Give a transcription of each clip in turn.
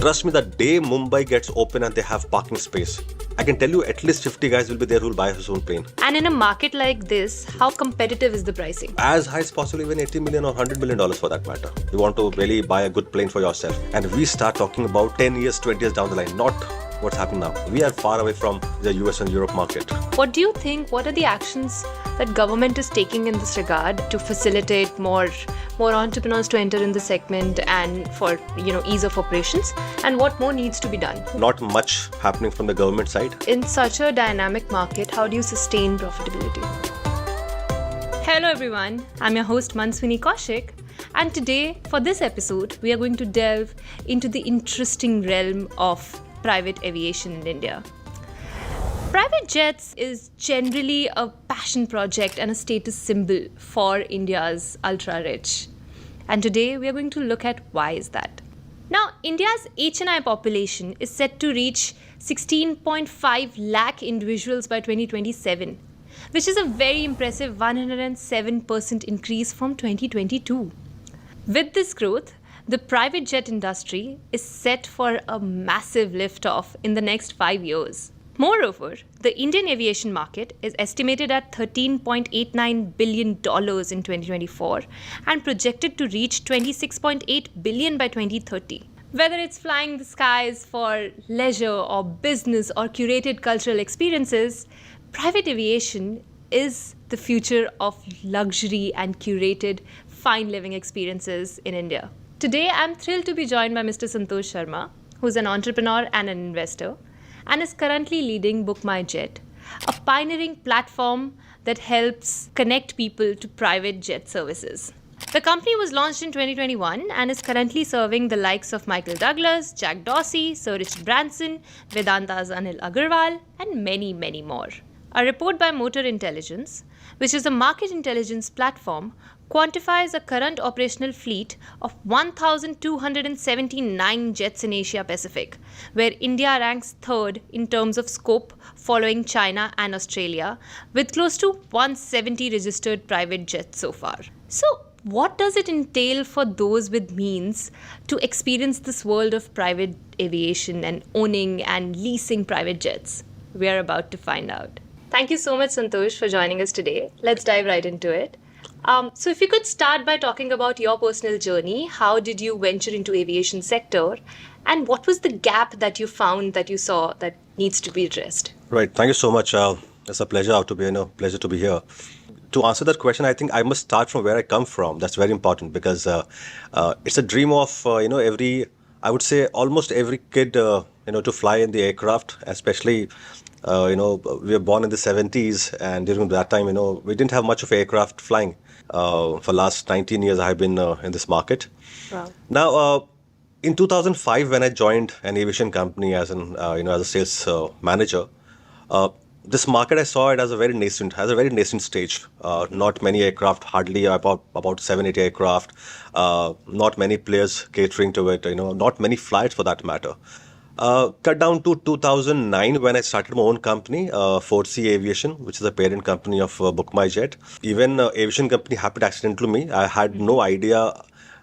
Trust me, the day Mumbai gets open and they have parking space, I can tell you at least 50 guys will be there who will buy his own plane. And in a market like this, how competitive is the pricing? As high as possible, even $80 million or $100 million for that matter. You want to really buy a good plane for yourself. And we start talking about 10 years, 20 years down the line, not what's happening now. We are far away from the US and Europe market. What do you think, what are the actions that government is taking in this regard to facilitate more entrepreneurs to enter in the segment and for ease of operations? And what more needs to be done? Not much happening from the government side. In such a dynamic market, how do you sustain profitability? Hello everyone, I'm your host Mansvini Kaushik, and today for this episode we are going to delve into the interesting realm of private aviation in India. Private jets is generally a passion project and a status symbol for India's ultra-rich. And today we are going to look at why is that. Now, India's HNI population is set to reach 16.5 lakh individuals by 2027, which is a very impressive 107% increase from 2022. With this growth, the private jet industry is set for a massive liftoff in the next 5 years. Moreover, the Indian aviation market is estimated at $13.89 billion in 2024 and projected to reach $26.8 billion by 2030. Whether it's flying the skies for leisure or business or curated cultural experiences, private aviation is the future of luxury and curated fine living experiences in India. Today, I'm thrilled to be joined by Mr. Santosh Sharma, who's an entrepreneur and an investor, and is currently leading BookMyJet, a pioneering platform that helps connect people to private jet services. The company was launched in 2021 and is currently serving the likes of Michael Douglas, Jack Dorsey, Sir Richard Branson, Vedanta's Anil Agarwal, and many, many more. A report by Motor Intelligence, which is a market intelligence platform, quantifies a current operational fleet of 1,279 jets in Asia Pacific, where India ranks third in terms of scope following China and Australia, with close to 170 registered private jets so far. So, what does it entail for those with means to experience this world of private aviation and owning and leasing private jets? We are about to find out. Thank you so much, Santosh, for joining us today. Let's dive right into it. So if you could start by talking about your personal journey, how did you venture into aviation sector, and what was the gap that you found that you saw that needs to be addressed? Right. Thank you so much. It's a pleasure to be here. To answer that question, I think I must start from where I come from. That's very important because it's a dream of almost every kid to fly in the aircraft, especially. We were born in the 70s, and during that time, we didn't have much of aircraft flying. For last 19 years, I have been in this market. Wow. Now, in 2005, when I joined an aviation company as a sales manager, this market I saw it as a very nascent stage. Not many aircraft, hardly about 7-8 aircraft. Not many players catering to it. Not many flights for that matter. Cut down to 2009 when I started my own company, 4C Aviation, which is a parent company of BookMyJet. Even aviation company happened accidentally to me. I had no idea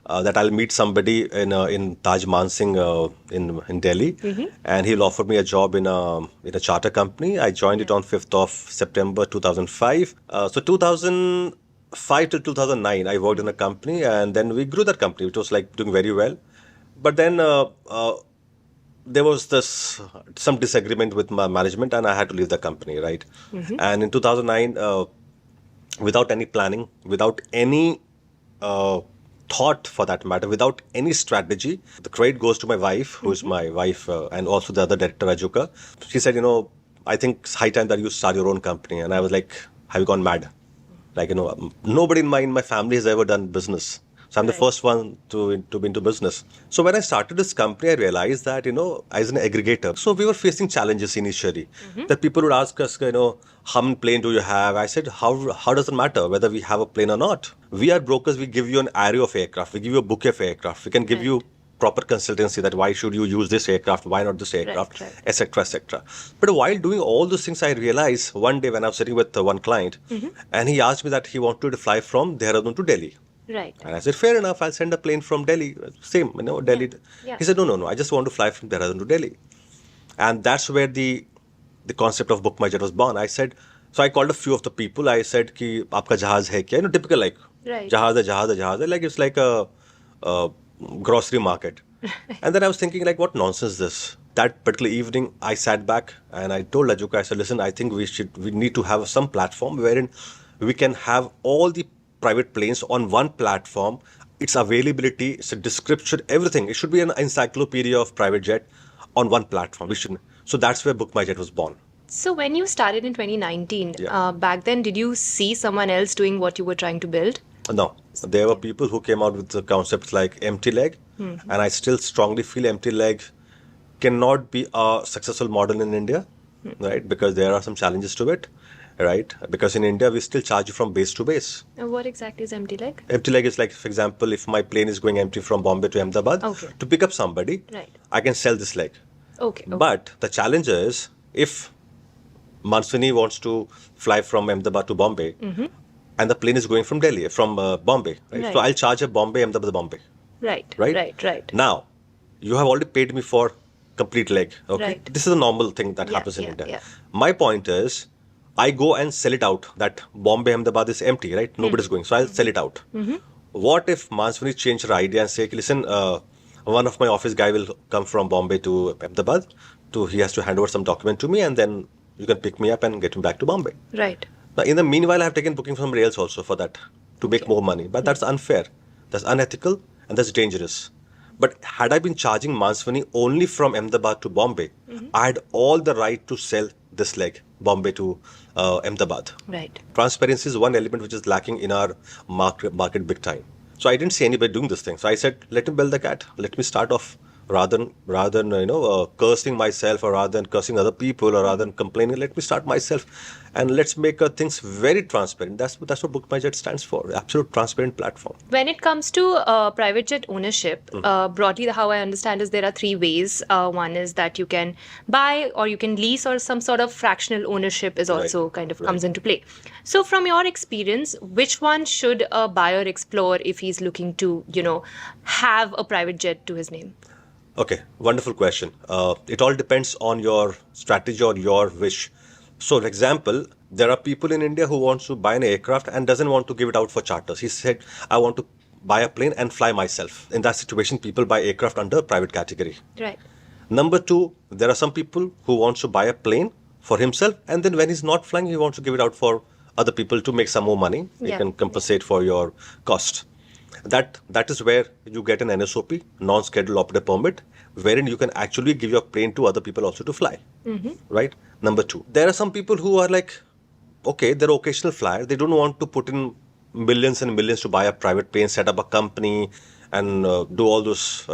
that I'll meet somebody in Taj Mansingh in Delhi, and he'll offer me a job in a charter company. I joined it on 5th of September 2005. So 2005 to 2009, I worked in a company, and then we grew that company, which was like doing very well. But then there was some disagreement with my management, and I had to leave the company, right? And in 2009, without any planning, without any thought for that matter, without any strategy, the credit goes to my wife, who is my wife, and also the other director, Ajuka. She said, I think it's high time that you start your own company. And I was like, have you gone mad? Like, nobody in my family has ever done business. So I'm the first one to be into business. So when I started this company, I realized that, as an aggregator, so we were facing challenges initially. That people would ask us, how many plane do you have? I said, how does it matter whether we have a plane or not? We are brokers. We give you an array of aircraft. We give you a bouquet of aircraft. We can give you proper consultancy that why should you use this aircraft, why not this aircraft, etc., etc. But while doing all those things, I realized one day when I was sitting with one client, and he asked me that he wanted to fly from Dehradun to Delhi. Right. And I said, fair enough, I'll send a plane from Delhi. Same, Delhi. Yeah. He said, no, I just want to fly from Dehradun to Delhi. And that's where the concept of BookMyJet was born. I said, so I called a few of the people. I said, ki, aapka jahaz hai kya? Typical like, Right. jahaz hai. Like, it's like a grocery market. And then I was thinking, like, what nonsense is this? That particular evening, I sat back and I told Ajuka, I said, listen, I think we need to have some platform wherein we can have all the private planes on one platform. Its availability, its a description, everything. It should be an encyclopedia of private jet on one platform. So that's where BookMyJet was born. So when you started in 2019, Yeah. back then, did you see someone else doing what you were trying to build? No, there were people who came out with the concepts like empty leg, and I still strongly feel empty leg cannot be a successful model in India, right? Because there are some challenges to it, right? Because in India, we still charge you from base to base. What exactly is empty leg? Empty leg is like, for example, if my plane is going empty from Bombay to Ahmedabad Okay. to pick up somebody, Right. I can sell this leg. Okay. But the challenge is if Mansvini wants to fly from Ahmedabad to Bombay, and the plane is going from Delhi, from Bombay, right? Right. So I'll charge a Bombay, Ahmedabad, Bombay, Right. right? Right. Now, you have already paid me for complete leg, okay? Right. This is a normal thing that happens in yeah, India. yeah. My point is, I go and sell it out, that Bombay, Ahmedabad is empty, right? Nobody's going, so I'll sell it out. What if Mansvini changed her idea and say, listen, one of my office guy will come from Bombay to Ahmedabad, he has to hand over some document to me, and then you can pick me up and get me back to Bombay. Right. Now, in the meanwhile, I have taken booking from somebody else also for that to make more money. But that's unfair, that's unethical, and that's dangerous. But had I been charging Mansvini only from Ahmedabad to Bombay, I had all the right to sell this leg, Bombay to Ahmedabad. Right. Transparency is one element which is lacking in our market big time. So I didn't see anybody doing this thing. So I said, let him build the cat. Let me start off rather than cursing myself, or rather than cursing other people, or rather than complaining. Let me start myself, and let's make things very transparent. That's what BookMyJet stands for. Absolute transparent platform. When it comes to private jet ownership, broadly, how I understand is there are three ways. One is that you can buy, or you can lease, or some sort of fractional ownership is also kind of comes into play. So from your experience, which one should a buyer explore if he's looking to, have a private jet to his name? Okay, wonderful question. It all depends on your strategy or your wish. So, for example, there are people in India who wants to buy an aircraft and doesn't want to give it out for charters. He said, I want to buy a plane and fly myself. In that situation, people buy aircraft under private category. Right. Number two, there are some people who wants to buy a plane for himself, and then when he's not flying, he wants to give it out for other people to make some more money. Yeah. You can compensate for your cost. That is where you get an NSOP, non-scheduled operator permit, wherein you can actually give your plane to other people also to fly. Right? Number two, there are some people who are like, okay, they're occasional flyer. They don't want to put in millions and millions to buy a private plane, set up a company, and do all those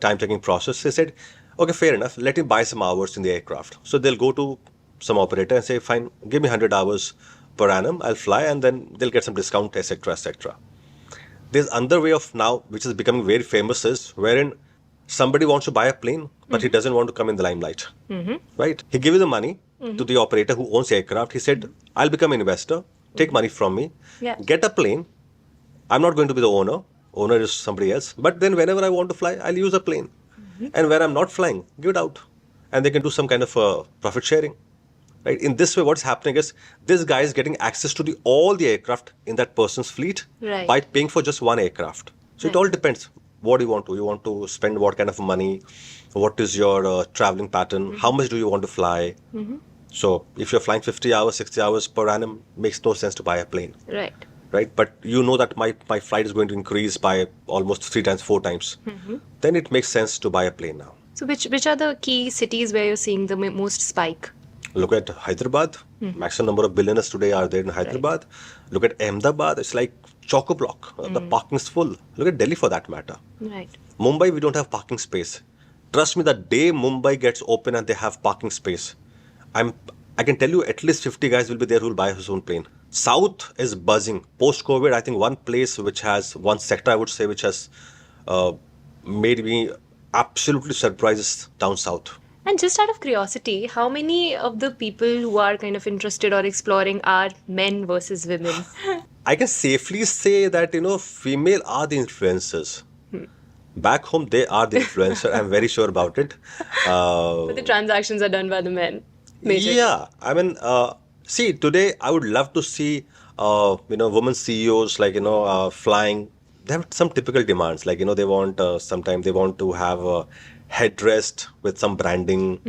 time-taking process. They said, okay, fair enough. Let him buy some hours in the aircraft. So they'll go to some operator and say, fine, give me 100 hours per annum. I'll fly, and then they'll get some discount, etc., etc. There's another way of now, which is becoming very famous, is wherein somebody wants to buy a plane, but he doesn't want to come in the limelight. Right? He gives the money to the operator who owns the aircraft. He said, I'll become an investor, take money from me, get a plane. I'm not going to be the owner. Owner is somebody else. But then whenever I want to fly, I'll use a plane. And where I'm not flying, give it out. And they can do some kind of profit sharing. Right? In this way, what's happening is this guy is getting access to all the aircraft in that person's fleet by paying for just one aircraft. So it all depends. What do you want to? You want to spend what kind of money? What is your traveling pattern? How much do you want to fly? So if you're flying 50 hours, 60 hours per annum, makes no sense to buy a plane. Right? But you know that my flight is going to increase by almost 3 times, 4 times. Then it makes sense to buy a plane now. So which are the key cities where you're seeing the most spike? Look at Hyderabad. Maximum number of billionaires today are there in Hyderabad. Look at Ahmedabad. It's like chock-a-block. The parking is full. Look at Delhi for that matter. Right. Mumbai, we don't have parking space. Trust me, the day Mumbai gets open and they have parking space, I can tell you at least 50 guys will be there who will buy his own plane. South is buzzing. Post-COVID, I think one sector I would say which has made me absolutely surprised down south. And just out of curiosity, how many of the people who are kind of interested or exploring are men versus women? I can safely say that, female are the influencers. Back home, they are the influencer. I'm very sure about it. But the transactions are done by the men. Majorly. Yeah, I mean, see, today I would love to see, women CEOs like, flying. They have some typical demands, like, they want, sometimes they want to have a headrest with some branding.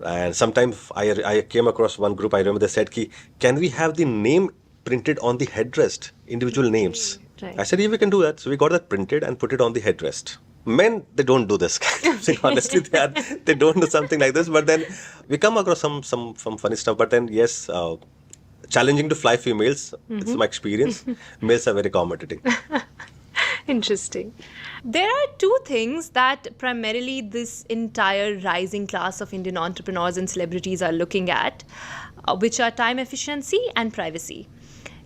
And sometimes I came across one group, I remember they said, can we have the name printed on the headrest, individual names? Right. I said, yeah, we can do that. So we got that printed and put it on the headrest. Men, they don't do this kind of thing. Honestly, they don't do something like this. But then we come across some funny stuff. But then, yes, challenging to fly females. It's my experience. Males are very accommodating. Interesting. There are two things that primarily this entire rising class of Indian entrepreneurs and celebrities are looking at, which are time efficiency and privacy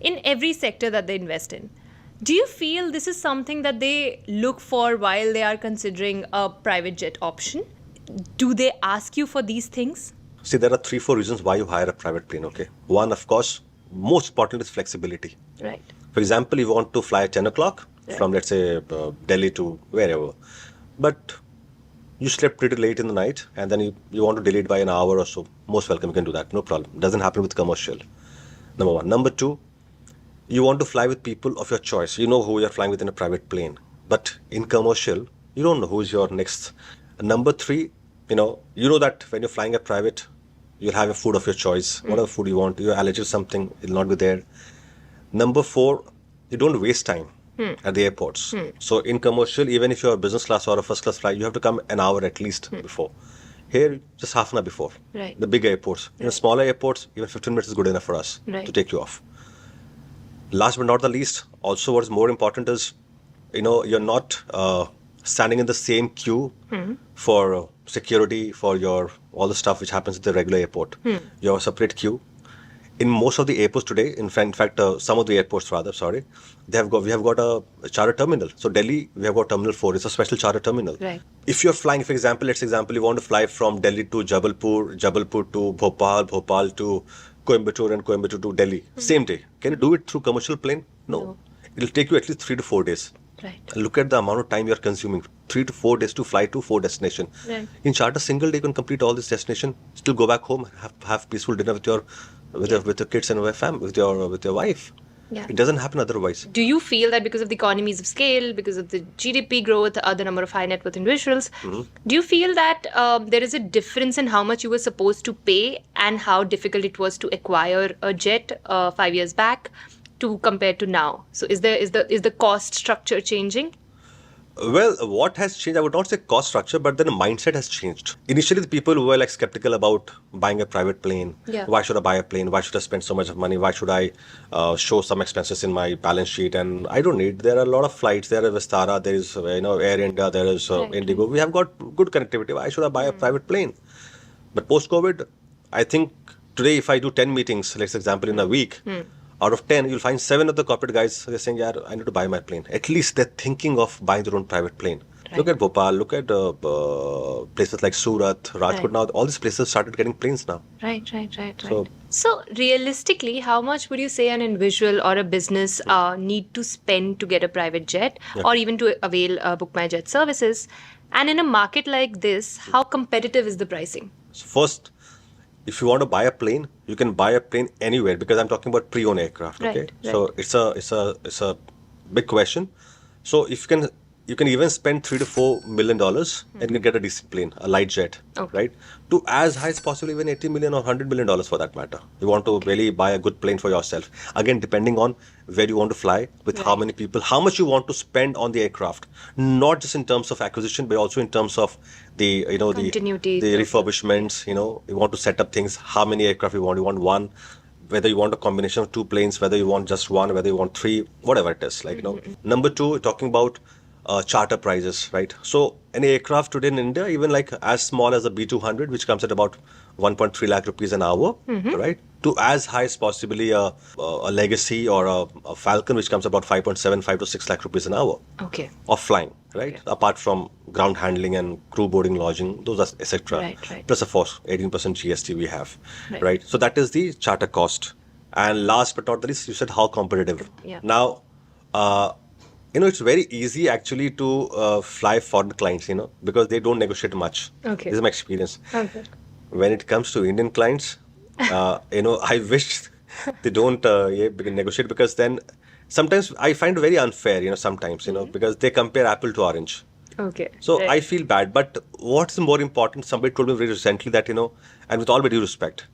in every sector that they invest in. Do you feel this is something that they look for while they are considering a private jet option? Do they ask you for these things? See, there are 3-4 reasons why you hire a private plane, okay? One, of course, most important is flexibility. Right. For example, you want to fly at 10 o'clock from, let's say, Delhi to wherever. But you slept pretty late in the night and then you want to delay it by an hour or so. Most welcome, you can do that. No problem. Doesn't happen with commercial. Number one. Number two, you want to fly with people of your choice. You know who you're flying with in a private plane. But in commercial, you don't know who's your next. Number three, you know that when you're flying a private, you'll have a food of your choice. Whatever food you want, you're allergic to something, it'll not be there. Number four, you don't waste time at the airports. So in commercial, even if you're a business class or a first class flight, you have to come an hour at least before. Here, just half an hour before. Right. The big airports. In smaller airports, even 15 minutes is good enough for us to take you off. Last but not the least, also what is more important is, you're not standing in the same queue for security, for all the stuff which happens at the regular airport. You have a separate queue. In most of the airports today, in fact, some of the airports rather, we have got a charter terminal. So Delhi, we have got Terminal 4. It's a special charter terminal. Right. If you're flying, for example, you want to fly from Delhi to Jabalpur to Bhopal to Coimbatore and Coimbatore to Delhi, same day. Can you do it through commercial plane? No. It'll take you at least 3 to 4 days. Right. And look at the amount of time you're consuming. 3 to 4 days to fly to 4 destinations. Right. In charter, single day you can complete all this destination, still go back home, have peaceful dinner with your kids and with your wife. Yeah. It doesn't happen otherwise. Do you feel that because of the economies of scale, because of the GDP growth, the number of high net worth individuals, do you feel that there is a difference in how much you were supposed to pay and how difficult it was to acquire a jet 5 years back to compare to now? So is the cost structure changing? Well, what has changed, I would not say cost structure, but then the mindset has changed. Initially, the people were like skeptical about buying a private plane. Yeah. Why should I buy a plane? Why should I spend so much of money? Why should I show some expenses in my balance sheet? And I don't need. There are a lot of flights. There is Vistara. There is Air India. There is Indigo. We have got good connectivity. Why should I buy a private plane? But post-COVID, I think today if I do 10 meetings, let's example in a week, out of 10, you'll find 7 of the corporate guys, they're saying, yeah, I need to buy my plane. At least they're thinking of buying their own private plane. Right. Look at Bhopal, look at places like Surat, Rajkot. Right. Now, all these places started getting planes now. Right. So realistically, how much would you say an individual or a business need to spend to get a private jet or even to avail BookMyJet services? And in a market like this, how competitive is the pricing? So first, if you want to buy a plane, you can buy a plane anywhere because I'm talking about pre-owned aircraft. Okay, right. So it's a big question. So if you can even spend $3 to $4 million and you can get a decent plane, a light jet, right? To as high as possible, even $80 million or $100 million for that matter. You want to really buy a good plane for yourself. Again, depending on where you want to fly, with how many people, how much you want to spend on the aircraft, not just in terms of acquisition, but also in terms of the continuity, the refurbishments. You want to set up things. How many aircraft you want? You want one. Whether you want a combination of 2 planes, whether you want just one, whether you want 3, whatever it is. Number 2, talking about charter prices, right? So an aircraft today in India, even like as small as a B200, which comes at about 1.3 lakh rupees an hour, right? To as high as possibly a Legacy or a Falcon, which comes about 5.75 to 6 lakh rupees an hour of flying, right? Okay. Apart from ground handling and crew boarding, lodging, those are etc. Right. Plus, of course, 18% GST we have, right? So that is the charter cost. And last but not the least, you said how competitive. Yeah. Now, it's very easy actually to fly foreign clients, because they don't negotiate much. Okay. This is my experience. Okay. When it comes to Indian clients, I wish they don't negotiate, because then sometimes I find it very unfair, sometimes, because they compare apple to orange. Okay. So Right. I feel bad. But what's more important, somebody told me very recently that, and with all due respect,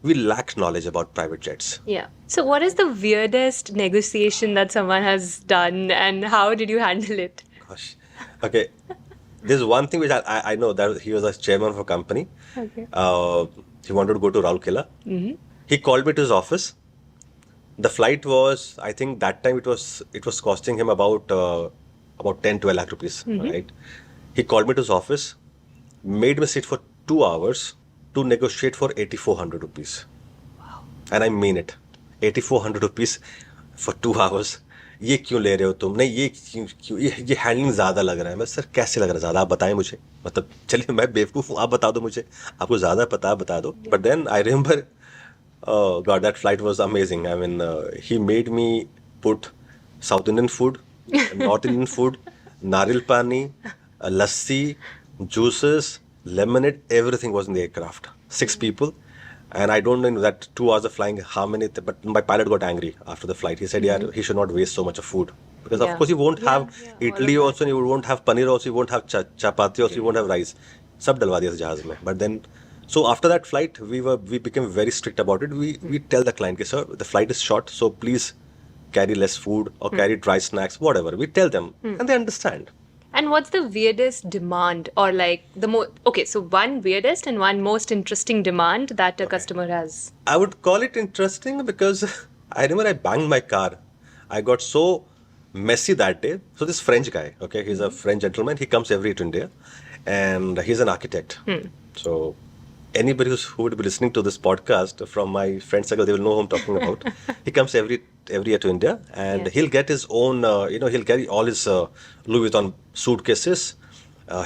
we lack knowledge about private jets. Yeah. So, what is the weirdest negotiation that someone has done, and how did you handle it? Gosh. Okay. There's one thing which I know, that he was a chairman of a company. Okay. He wanted to go to Raulkela. He called me to his office. The flight was, I think that time it was costing him about 10-12 lakh rupees, right? He called me to his office, made me sit for 2 hours to negotiate for 8,400 rupees. And I mean it. 8,400 rupees for 2 hours. ये क्यों ले रहे हो तुम? नहीं, ये क्यों ये हैंडलिंग ज़्यादा लग रहा है। मैं सर कैसे लग रहा है ज़्यादा? आप बताएं मुझे। मतलब चलिए, मैं बेवकूफ़ हूँ, आप बता दो मुझे। आपको ज़्यादा पता है, बता दो। But then I remember, oh God, that flight was amazing. I mean, he made me put South Indian food, North Indian food, naril pani, lassi, juices, lemonade, everything was in the aircraft. 6 people. And I don't know, in that 2 hours of flying, how many, but my pilot got angry after the flight. He said, yeah, he should not waste so much of food. Because of Yeah. course you won't have all idli of also, and you won't have paneer also, you won't have chapati also, you won't have rice. Sab dalwa diya jahaz mein. But then, so after that flight, we became very strict about it. We tell the client, sir, the flight is short, so please carry less food or carry dry snacks, whatever. We tell them, and they understand. And what's the weirdest demand, or like the most? Okay, so one weirdest and one most interesting demand that a customer has. I would call it interesting because I remember I banged my car. I got so messy that day. So this French guy, okay, he's a French gentleman. He comes every year to India, and he's an architect. So anybody who would be listening to this podcast from my friend circle, they will know who I'm talking about. He comes every year to India, and Yeah. he'll get his own, he'll carry all his Louis Vuitton suitcases.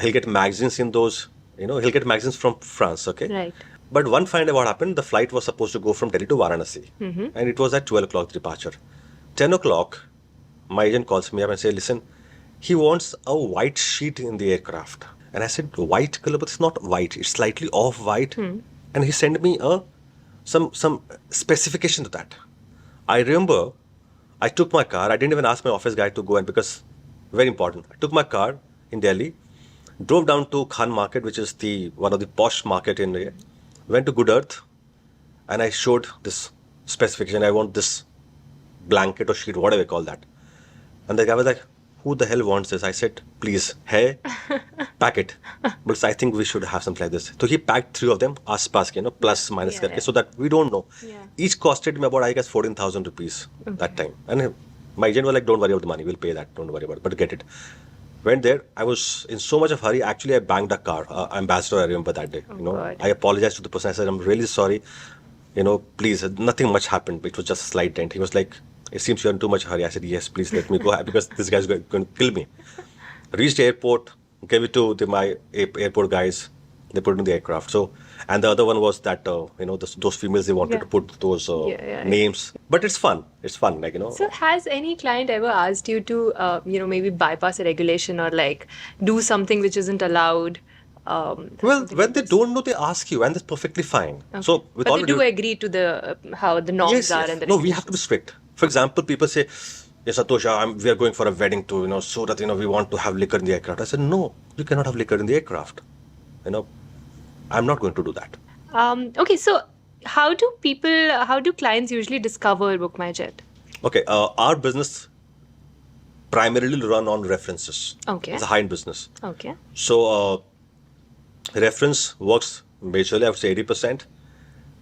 He'll get magazines in those, he'll get magazines from France, okay? Right. But one fine day what happened, the flight was supposed to go from Delhi to Varanasi, and it was at 12 o'clock departure. 10 o'clock, my agent calls me up and says, listen, he wants a white sheet in the aircraft. And I said, white color, but it's not white, it's slightly off-white. And he sent me some specification to that. I remember I took my car, I didn't even ask my office guy to go, and because, very important, I took my car in Delhi, drove down to Khan Market, which is one of the posh market in India, went to Good Earth, and I showed this specification. I want this blanket or sheet, whatever you call that. And the guy was like, who the hell wants this? I said, please, hey, pack it. Because I think we should have something like this. So he packed 3 of them, aas-paas ke, plus minus Yeah, karke, yeah. so that we don't know. Yeah. Each costed me about, I guess, 14,000 rupees that time. And my agent was like, don't worry about the money, we'll pay that, don't worry about it, but get it. Went there, I was in so much of a hurry. Actually, I banged a car, ambassador, I remember that day. God. I apologized to the person. I said, I'm really sorry. Please, nothing much happened. It was just a slight dent. He was like, it seems you're in too much hurry. I said, yes, please let me go because this guy's going to kill me. Reached the airport, gave it to my airport guys. They put it in the aircraft. So, and the other one was that, those females, they wanted Yeah. to put those Yeah. names. But it's fun. It's fun, So, has any client ever asked you to, maybe bypass a regulation or like do something which isn't allowed? Well, something when like they this? don't know, they ask you, and that's perfectly fine. So, with But all they due- do agree to the how the norms Yes, are yes. and the No, we have to be regulations. strict. For example, people say, yes, Santosh, we are going for a wedding to, so that, we want to have liquor in the aircraft. I said, no, you cannot have liquor in the aircraft. I'm not going to do that. Okay, so how do clients usually discover BookMyJet? Okay, our business primarily run on references. Okay. It's a high-end business. Okay. So, reference works majorly, I would say 80%.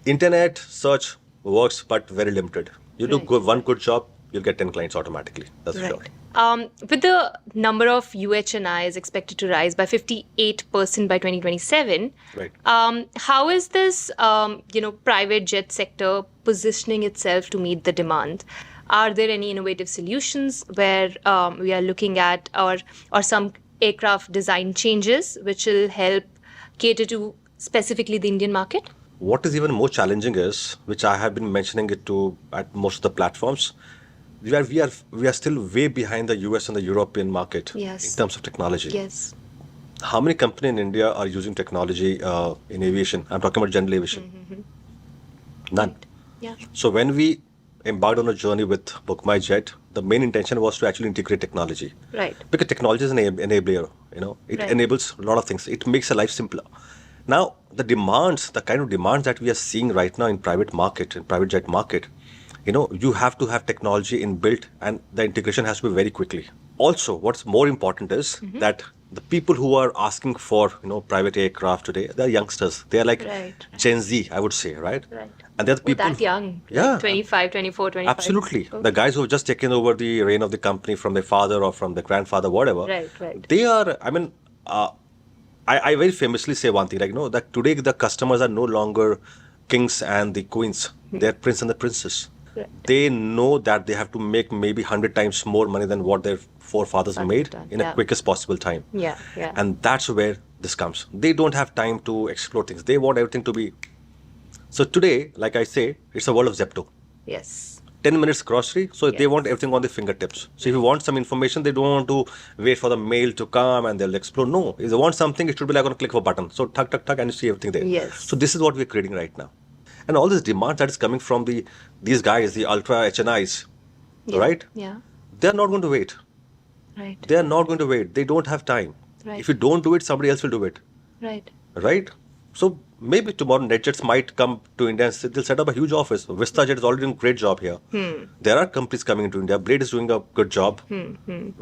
Internet search works, but very limited. You do Right. one good job, you'll get 10 clients automatically. That's for sure. Right. With the number of UHNI is expected to rise by 58% by 2027, Right. how is this, private jet sector positioning itself to meet the demand? Are there any innovative solutions where we are looking at or some aircraft design changes which will help cater to specifically the Indian market? what is even more challenging is, which I have been mentioning it to at most of the platforms, we are still way behind the US and the European market in Yes. terms of technology. Yes. How many companies in India are using technology in aviation? I'm talking about general aviation. None. Right. Yeah. So when we embarked on a journey with BookMyJet, the main intention was to actually integrate technology. Right. Because technology is an enabler, it Right. enables a lot of things. It makes a life simpler. Now, the kind of demands that we are seeing right now in private jet market, you have to have technology inbuilt and the integration has to be very quickly. Also, what's more important is that the people who are asking for, private aircraft today, they're youngsters. They're like Right. Gen Z, I would say, right? Right. And they're the Oh, people. that young. Yeah. Like 25, 24, 25. Absolutely. Okay. The guys who have just taken over the reign of the company from their father or from their grandfather, whatever. Right, right. They are, I very famously say one thing, that today the customers are no longer kings and the queens. They're prince and the princess. Right. They know that they have to make maybe 100 times more money than what their forefathers made in Yeah. a quickest possible time. Yeah, yeah. And that's where this comes. They don't have time to explore things. They want everything to be. So today, like I say, it's a world of Zepto. Yes. 10 minutes grocery, so they Yes. want everything on their fingertips. So if you want some information, they don't want to wait for the mail to come and they'll explore. No, if they want something, it should be like on a click of a button. So tuck, tuck, tuck, and you see everything there. Yes. So this is what we're creating right now. And all this demand that is coming from these guys, the ultra HNIs, Yeah. right? Yeah. They're not going to wait. Right. They are not going to wait. They don't have time. Right. If you don't do it, somebody else will do it. Right. Right? So maybe tomorrow NetJets might come to India and they'll set up a huge office. VistaJet is already doing a great job here. There are companies coming into India. Blade is doing a good job.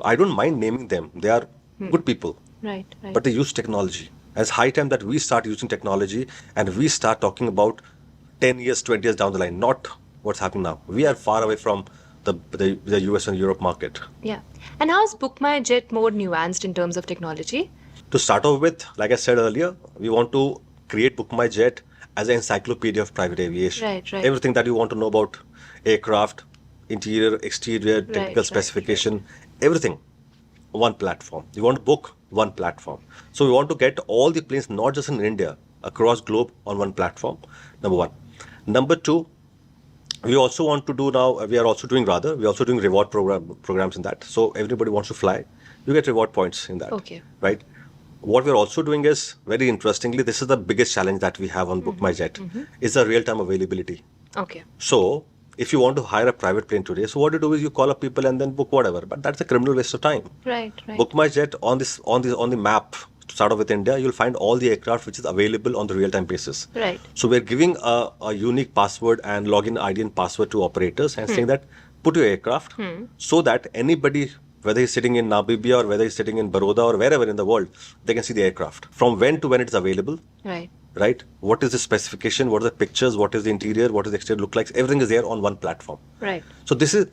I don't mind naming them. They are good people. Right. Right. But they use technology. And it's high time that we start using technology and we start talking about 10 years, 20 years down the line, not what's happening now. We are far away from the US and Europe market. Yeah. And how is BookMyJet more nuanced in terms of technology? To start off with, like I said earlier, we want to create BookMyJet as an encyclopedia of private aviation. Right, right. Everything that you want to know about aircraft, interior, exterior, technical right, specification, everything, one platform. You want to book, one platform. So we want to get all the planes, not just in India, across globe on one platform, number one. Number two, we are also doing reward programs in that. So everybody wants to fly, you get reward points in that. Okay. Right? What we're also doing is, very interestingly, this is the biggest challenge that we have on BookMyJet, is the real-time availability. Okay. So if you want to hire a private plane today, so what you do is you call up people and then book whatever. But that's a criminal waste of time. Right. Right. BookMyJet on the map, to start off with India, you'll find all the aircraft which is available on the real-time basis. Right. So we're giving a unique password and login ID and password to operators and saying that put your aircraft so that anybody, whether he's sitting in Namibia or whether he's sitting in Baroda or wherever in the world, they can see the aircraft. From when to when it's available, Right. right? What is the specification? What are the pictures? What is the interior? What does the exterior look like? Everything is there on one platform. Right. So this is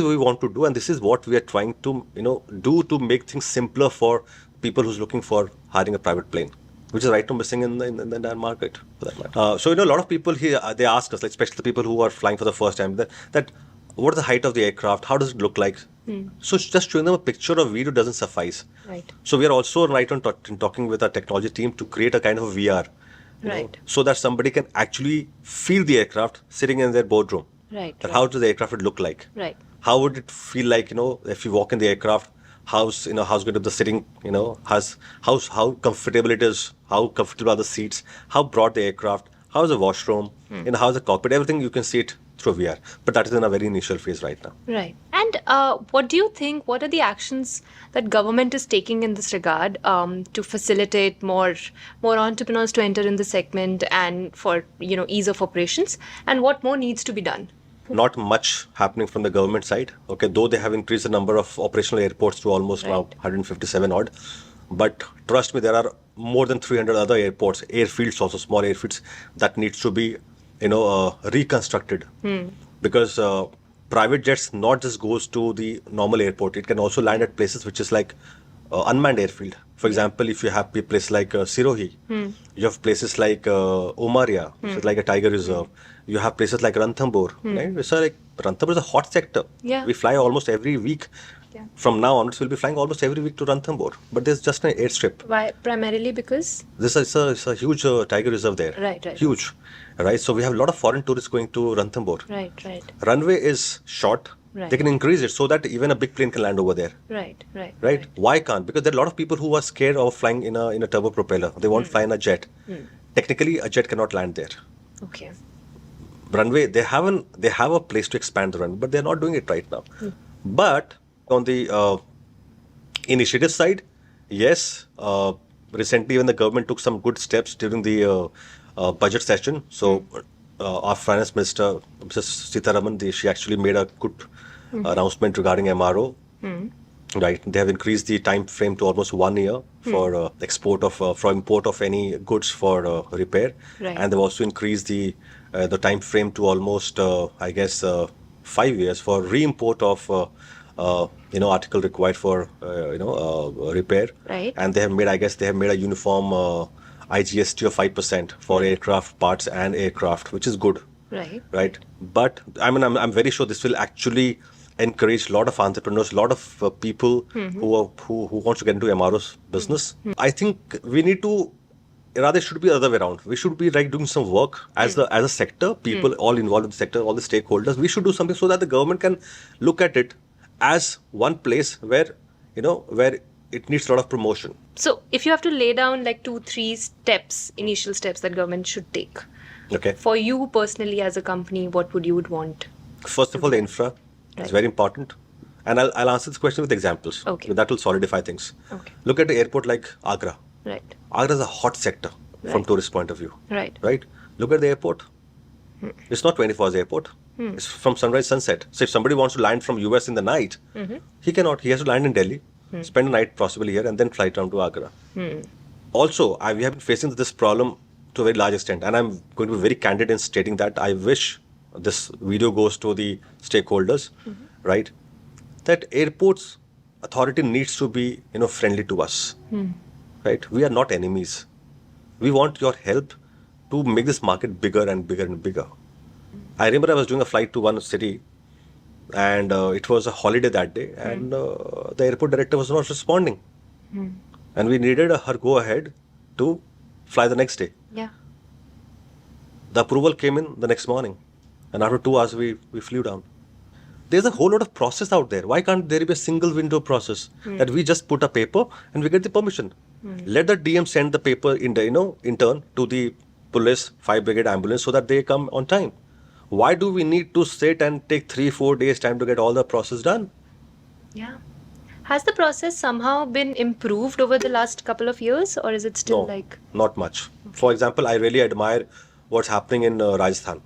what we want to do, and this is what we are trying to do to make things simpler for people who's looking for hiring a private plane, which is right now missing in the entire market for that matter. So a lot of people here they ask us, like especially the people who are flying for the first time, that what is the height of the aircraft? How does it look like? So just showing them a picture or video doesn't suffice. Right. So we are also right on talking with our technology team to create a kind of VR, Right. so that somebody can actually feel the aircraft sitting in their boardroom. Right. That Right. how does the aircraft would look like? Right. How would it feel like, if you walk in the aircraft, how's going to be the sitting, how comfortable it is, how comfortable are the seats, how broad the aircraft, how is the washroom, how's the cockpit, everything you can see it through VR. But that is in a very initial phase right now. Right. And what do you think, what are the actions that government is taking in this regard to facilitate more entrepreneurs to enter in the segment and for, ease of operations? And what more needs to be done? Not much happening from the government side. Okay, though they have increased the number of operational airports to almost now 157 odd. But trust me, there are more than 300 other airports, airfields also, small airfields, that needs to be, reconstructed. Because private jets not just goes to the normal airport, it can also land at places which is like unmanned airfield. For example, if you have places like Sirohi, you have places like Umaria, which is like a tiger reserve. You have places like Ranthambore, right? So like Ranthambore is a hot sector. Yeah. We fly almost every week Yeah. From now onwards, we'll be flying almost every week to Ranthambore. But there's just an airstrip. Why? Primarily because? It's a huge tiger reserve there. Right. Huge. Right? So we have a lot of foreign tourists going to Ranthambore. Right. Runway is short. Right. They can increase it so that even a big plane can land over there. Right. Why can't? Because there are a lot of people who are scared of flying in a turbo propeller. They want to fly in a jet. Technically, a jet cannot land there. Okay. Runway, they have a place to expand the runway, but they're not doing it right now. But on the initiative side, yes, recently when the government took some good steps during the budget session, so our finance minister, Mrs. Sitaraman, she actually made a good announcement regarding MRO. Right, they have increased the time frame to almost 1 year for for import of any goods for repair, and they've also increased the time frame to almost 5 years for re-import of article required for repair. Right. And they have made a uniform IGST of 5% for aircraft parts and aircraft, which is good. Right. But I mean, I'm very sure this will actually encourage a lot of entrepreneurs, a lot of people who want to get into MRO's business. I think we need to, rather it should be the other way around. We should be doing some work as a sector, people all involved in the sector, all the stakeholders. We should do something so that the government can look at it as one place where it needs a lot of promotion. So if you have to lay down like 2-3 initial steps that government should take. Okay. For you personally as a company, what would you want? First of all, the infra. It's very important. And I'll answer this question with examples. Okay. That will solidify things. Okay. Look at the airport like Agra. Right. Agra is a hot sector from tourist point of view. Right. Look at the airport. It's not 24 hours airport. It's from sunrise sunset. So if somebody wants to land from US in the night, he cannot. He has to land in Delhi, spend a night possibly here, and then fly down to Agra. Also, we have been facing this problem to a very large extent, and I'm going to be very candid in stating that I wish this video goes to the stakeholders, right? That airports authority needs to be, friendly to us, right? We are not enemies. We want your help to make this market bigger and bigger and bigger. I remember I was doing a flight to one city, and it was a holiday that day, and the airport director was not responding, and we needed her go ahead to fly the next day. Yeah. The approval came in the next morning. And after 2 hours, we flew down. There's a whole lot of process out there. Why can't there be a single window process that we just put a paper and we get the permission? Let the DM send the paper in turn to the police, fire brigade, ambulance so that they come on time. Why do we need to sit and take 3-4 days time to get all the process done? Yeah. Has the process somehow been improved over the last couple of years, or is it still not much. For example, I really admire what's happening in Rajasthan.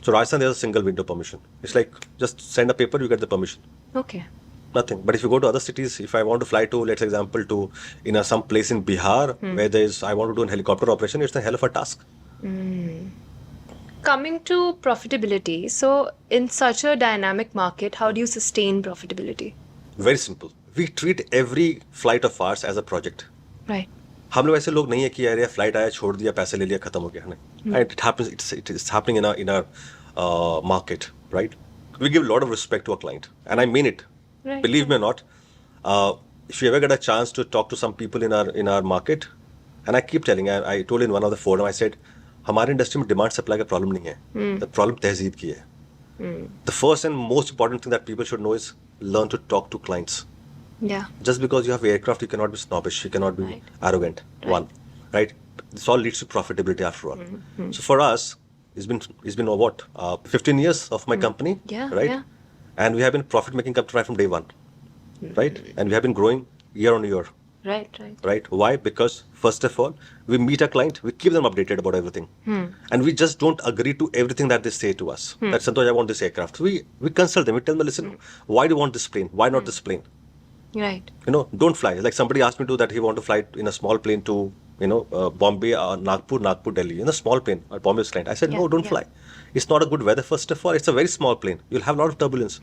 So Rajasthan, there's a single window permission. It's like just send a paper, you get the permission. Okay. Nothing. But if you go to other cities, if I want to fly to, let's example, to some place in Bihar where I want to do a helicopter operation, it's a hell of a task. Coming to profitability, so in such a dynamic market, how do you sustain profitability? Very simple. We treat every flight of ours as a project. Right. हम लोग ऐसे लोग नहीं है कि यार flight आया छोड़ दिया पैसे ले लिया खत्म हो गया नहीं. It happens. It's happening in our market, right? We give a lot of respect to our client, and I mean it. Right. Believe me or not, if you ever get a chance to talk to some people in our market, and I keep telling, I told in one of the forum, I said, हमारे industry में demand supply का problem नहीं है. The problem तहजीब की है. The first and most important thing that people should know is learn to talk to clients. Yeah. Just because you have aircraft, you cannot be snobbish, you cannot be arrogant. One, right? This all leads to profitability after all. So for us, it's been what 15 years of my company, right? Yeah. And we have been profit making company right from day one, right? And we have been growing year on year. Right? Why? Because first of all, we meet a client, we keep them updated about everything, and we just don't agree to everything that they say to us. That Santosh, I want this aircraft. We consult them. We tell them, listen, why do you want this plane? Why not this plane? Right. Don't fly. Like somebody asked me to that he want to fly in a small plane to Bombay or Nagpur, Delhi, in a small plane. Or Bombay's client. I said, no, don't fly. It's not a good weather. First of all, it's a very small plane. You'll have a lot of turbulence.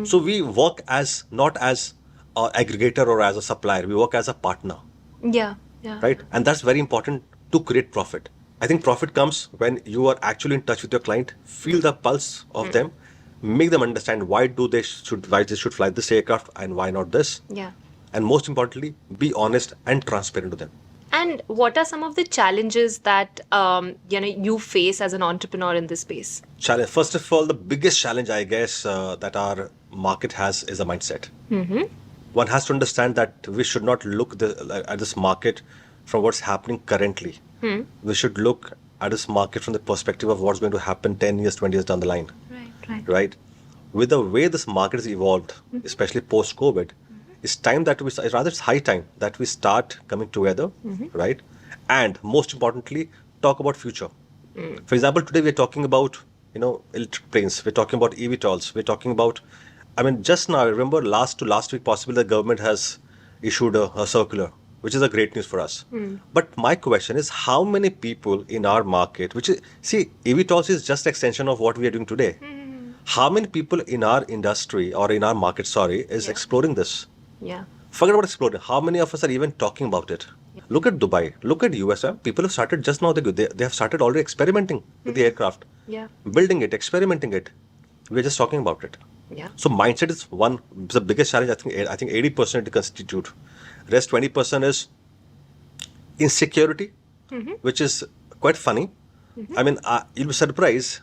So we work not as an aggregator or as a supplier. We work as a partner. Yeah. Right? And that's very important to create profit. I think profit comes when you are actually in touch with your client, feel the pulse of them, make them understand why they should fly this aircraft and why not this. Yeah. And most importantly, be honest and transparent to them. And what are some of the challenges that you face as an entrepreneur in this space? Challenge. First of all, the biggest challenge, I guess, that our market has is a mindset. One has to understand that we should not look at this market from what's happening currently. We should look at this market from the perspective of what's going to happen 10 years, 20 years down the line. Right? With the way this market has evolved, especially post-COVID, it's high time that we start coming together, right? And most importantly, talk about future. For example, today we're talking about, electric planes. We're talking about eVTOLs. We're talking about, just now, I remember last week, possibly the government has issued a circular, which is a great news for us. But my question is, how many people in our market, eVTOLs is just extension of what we are doing today. How many people in our industry or in our market, is exploring this? Yeah. Forget about exploring. How many of us are even talking about it? Look at Dubai. Look at US. People have started just now. They have started already experimenting with the aircraft. Yeah. Building it, experimenting it. We're just talking about it. Yeah. So mindset is the biggest challenge. I think 80% to constitute. Rest 20% is insecurity, which is quite funny. You'll be surprised.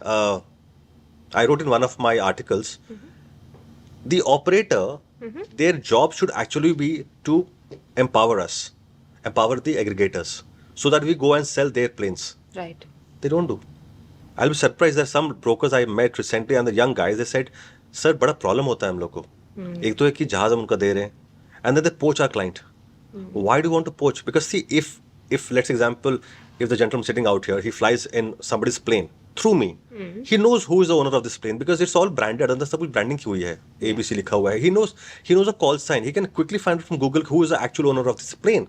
I wrote in one of my articles, the operator, their job should actually be to empower us, empower the aggregators, so that we go and sell their planes. Right. They don't do. I'll be surprised. There's some brokers I met recently and the young guys, they said, sir, बड़ा problem होता है हम लोग को. एक तो है कि जहाज हम उनका दे रहे हैं, and then they poach our client. Why do you want to poach? Because see, if let's example, if the gentleman sitting out here, he flies in somebody's plane through me, he knows who is the owner of this plane because it's all branded. अंदर सब कुछ branding की हुई है, ABC लिखा हुआ है. He knows a call sign. He can quickly find it from Google who is the actual owner of this plane.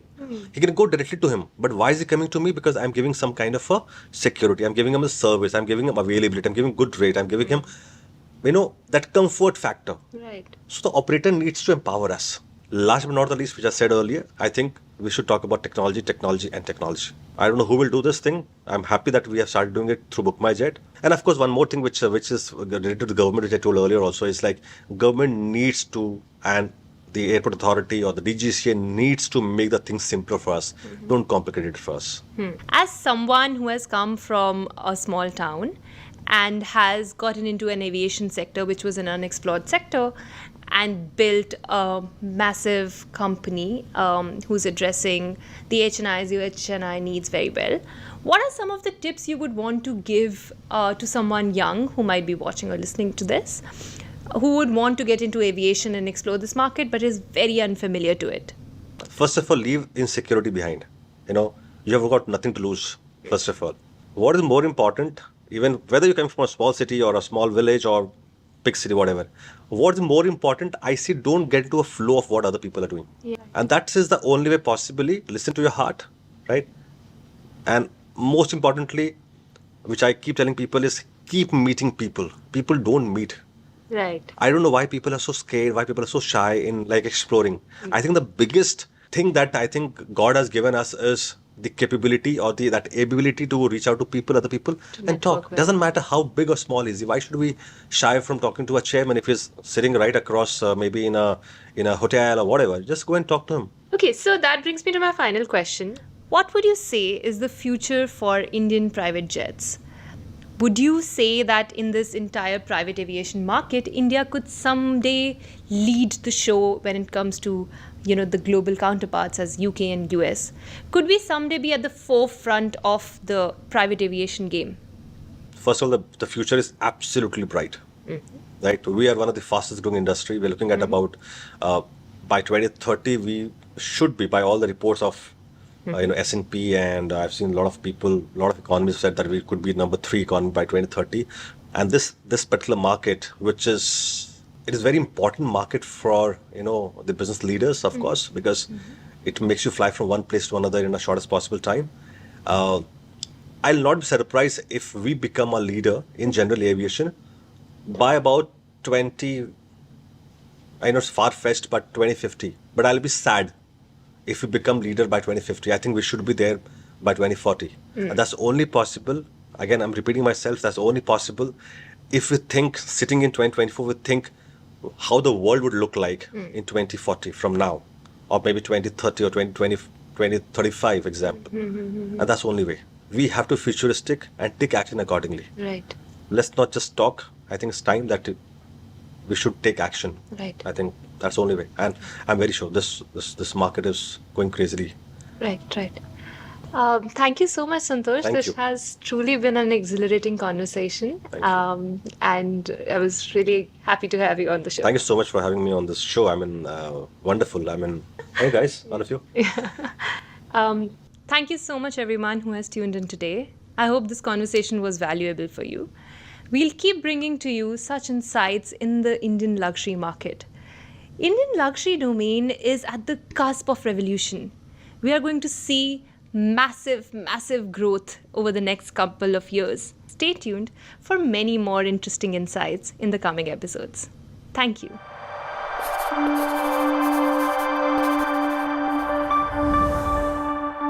He can go directly to him. But why is he coming to me? Because I'm giving some kind of a security. I'm giving him a service. I'm giving him availability. I'm giving good rate. I'm giving him, that comfort factor. Right. So the operator needs to empower us. Last but not the least, which I said earlier, I think we should talk about technology. I don't know who will do this thing. I'm happy that we have started doing it through BookMyJet. And of course, one more thing which is related to the government, which I told earlier also, is like government needs to, and the airport authority or the DGCA needs to make the things simpler for us. Don't complicate it for us. As someone who has come from a small town and has gotten into an aviation sector, which was an unexplored sector, and built a massive company who's addressing the HNIs, the HNI needs very well, what are some of the tips you would want to give to someone young who might be watching or listening to this, who would want to get into aviation and explore this market but is very unfamiliar to it? First of all, leave insecurity behind. You have got nothing to lose, first of all. What is more important, even whether you come from a small city or a small village or big city, whatever, what's more important, I see, don't get into a flow of what other people are doing. Yeah. And that is the only way possibly. Listen to your heart, right? And most importantly, which I keep telling people, is keep meeting people. People don't meet. Right. I don't know why people are so scared, why people are so shy in exploring. I think the biggest thing that I think God has given us is the capability or that ability to reach out to other people and talk. with. Doesn't matter how big or small is he. Why should we shy from talking to a chairman if he's sitting right across maybe in a hotel or whatever? Just go and talk to him. Okay, so that brings me to my final question. What would you say is the future for Indian private jets? Would you say that in this entire private aviation market, India could someday lead the show when it comes to, the global counterparts as UK and US? Could we someday be at the forefront of the private aviation game? First of all, the future is absolutely bright. Right? We are one of the fastest growing industry. We're looking at about, by 2030, we should be, by all the reports of S&P, and I've seen a lot of economists said that we could be number 3 economy by 2030. And this particular market, it is very important market for, the business leaders, of course, because it makes you fly from one place to another in the shortest possible time. I'll not be surprised if we become a leader in general aviation by about I know it's far-fetched, but 2050. But I'll be sad if we become leader by 2050. I think we should be there by 2040. And that's only possible, again, I'm repeating myself, that's only possible if we think sitting in 2024, we think how the world would look like in 2040 from now, or maybe 2030 or 2035 example. And that's the only way. We have to futuristic and take action accordingly. Right. Let's not just talk. I think it's time that we should take action. Right. I think that's the only way. And I'm very sure this market is going crazily. Right. Thank you so much, Santosh. Thank This you. has truly been an exhilarating conversation. Thank you. And I was really happy to have you on the show. Thank you so much for having me on this show. I mean, wonderful. I mean, hey guys, all of you. Thank you so much, everyone who has tuned in today. I hope this conversation was valuable for you. We'll keep bringing to you such insights in the Indian luxury market. Indian luxury domain is at the cusp of revolution. We are going to see massive growth over the next couple of years. Stay tuned for many more interesting insights in the coming episodes. Thank you.